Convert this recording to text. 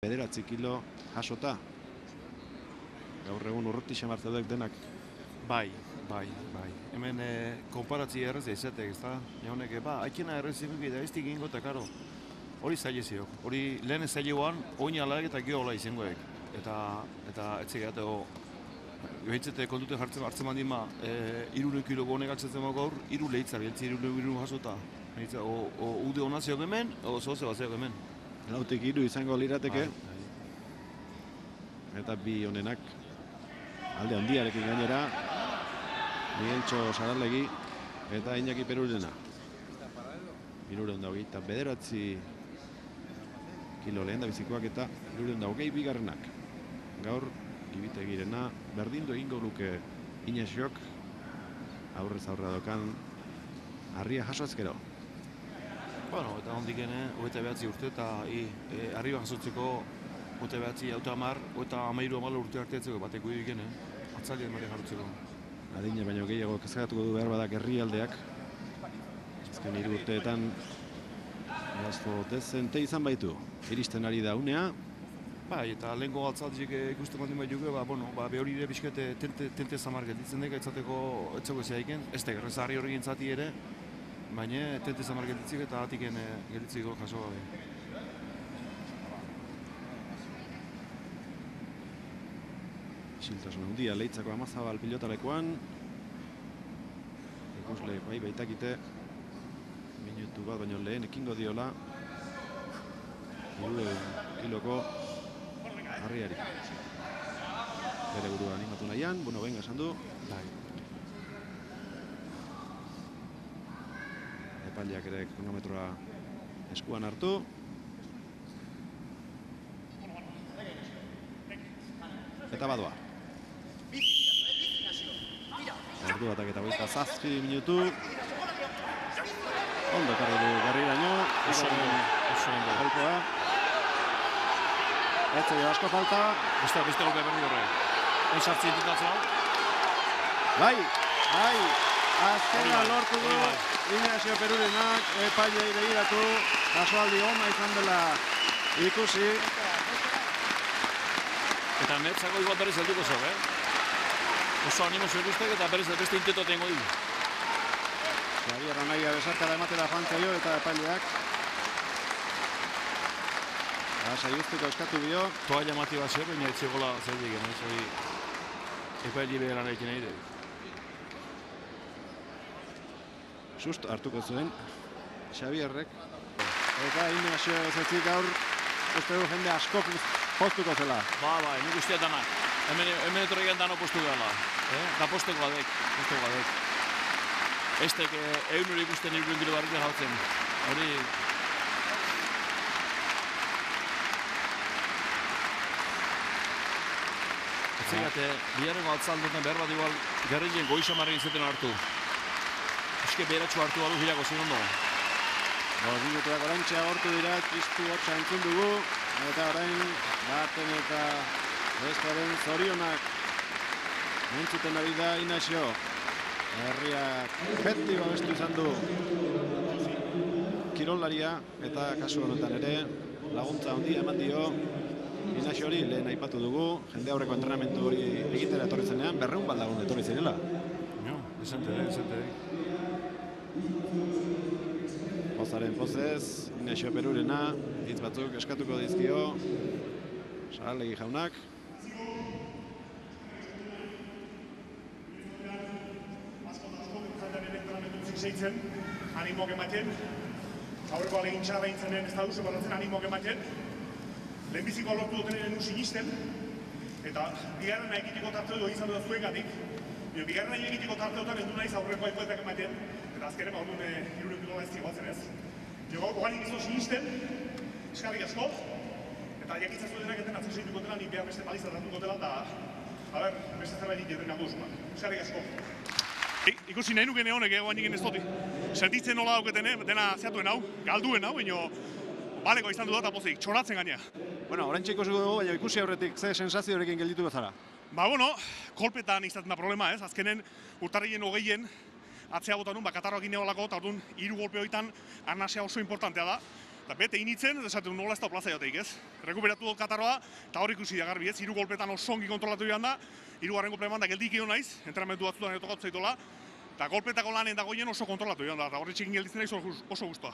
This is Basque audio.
9 kilo jasota. Gaur egun urruti xamartzeudek denak. Bai. Hemen konparatzi errez izatek, ez da? Jaunek, aikena errez ikuki da, ez digingo eta karo. Hori zaile ziok. Hori lehen ez zailean, oin alaik eta gio hola izangoek. Eta etzik gatego, johitzete kontute hartzen bandin ma, 3 kilo gonek atzatzen gaur, 3 lehitza bieltzi, 3 jasota. Ude hona zeok hemen, o zoze bat zeok hemen. Lautik 3 izango lirateke. Eta bi honenak alde handiarekin gainera. Migueltxo Saralegi eta Iñaki Perurena. 329 kilo lehen da bizikoak eta 320 bigarrenak. Gaur Gibitegirena berdindu egingo luke Inesiok aurrez aurra dokan harria jasoazkero. Bueno, eta hondik ene, 29 urte eta arriba jasotzeko 29 auto 10, eta 13 urte arteatzeko bateko egin, atzalien mare jarrutzeko. Adine baino gehiago kezkatuko du behar badak herrialdeak. Azken 3 urteetan gasto dezente izan baitu. Iristen ari da unea. Bai, eta lehenko galtzaldik ikusten bandin baituko, behori ere bizkete tente zamar gelditzen dek, etzateko etzeko zeaiken, ez da gerrezarri hori gintzati ere, baina tente zamar gelditzik eta atiken gelditziko jaso gabe. Isiltasun handia Leitzako Amazabal pilotalekoan. Ikusle bai baitakite minutu bat baino lehen ekingo diola 300 kiloko harriari. Bere burua animatu nahian, bueno, venga esan du. Epaileak ere kronometroa eskuan hartu. Eta badoa. Ordu batak eta 27 minutu. Ondo ekarri du Garriraino. Oso ondo. Etzei asko falta. Beste golpe berri horre. Sartzen intentatzen hau. Bai. Azkena lortu du Inesio Perurenak epailei begiratu. Kasualdi ona izan dela ikusi. Eta netzako igual berriz helduko zau, Oso animazio ikustek eta berriz beste intento tengo du. Javier Anaia besarkada ematera jantzaio eta epaileak. Saiuzteko eskatu dio. Toalla mati bat zer, baina etxegola zer digen, hori epaile beheran egin nahi dugu. Sust hartuko zuen Xabierrek. Eta Inesio zetzik gaur uste du jende asko postuko zela. Bai, nik usteat danak. Hemen etorregan dano postu gala. Da posteko badek. Estek egun hori ikusten 3 kilo barrik jautzen. Hori... Etzegate, biharrengo altzaldotan behar bat igual garrilen goizamarren izaten hartu. Eske beheratxo hartu balu hilako zin ondo. Minutuak orantxe agortu dira, piztu hotxa entzun dugu. Eta orain, baten eta bestaren zorionak entzuten ari da Inesio. Herriak beti babestu izan du kirolaria eta kasu honetan ere laguntza handia eman dio Inesio hori lehen aipatu dugu. Jende aurreko entrenamentu hori egitera etorri zenean, 200 bat lagun etorri zirela. Desente. Pozaren pozez, Inesio Perurena, hitz batzuk eskatuko dizkio Saralegi jaunak. Zeitzen, animok ematen, aurreko alegin txarra intzenen ez da duzu baratzen animok ematen, lehenbiziko lortu dutenen sinisten, eta bigarrena egiteko tarte edo izan dut zuengatik, bigarrena egiteko tarte dutan ez du naiz aurreko aikoetak ematen, eta azkeren orduan 300 kilo ez zigoatzen ez. Goganik izan sinisten, eskarrik asko, eta jakitzen zuetenak eten atzen segituko dela, nik behar beste palizat hartuko dela, eta beste zerbait egiten nago zuak. Eskarrik asko. Ikusi nahi nuken honek egoan nigen ez doti. Sentitzen nola dauketen, dena zeatuen hau, galduen hau, baina baleko izan du da eta pozik, txoratzen gainea. Bueno, oraintxe ikusiko dugu, baina ikusi aurretik ze sensazioarekin gelditu bezala. Kolpetan izaten da problema ez, azkenen urtarrien 20 atzea bota nun, katarroak ineolako, eta orduan 3 golpe horietan arnasea oso importantea da. Eta bete initzen, esaten nola ez da plaza joteik, ez? Rekuperatu dut Katarroa, eta hor ikusi da garbi, ez? 3 golpetan oso ongi kontrolatu joan da, 3. golpean da geldik egon naiz, entrenamendu batzutan etokatu zaitola, eta golpetako lanen dagoien oso kontrolatu joan da, eta horretxekin gelditzen naiz oso guztua.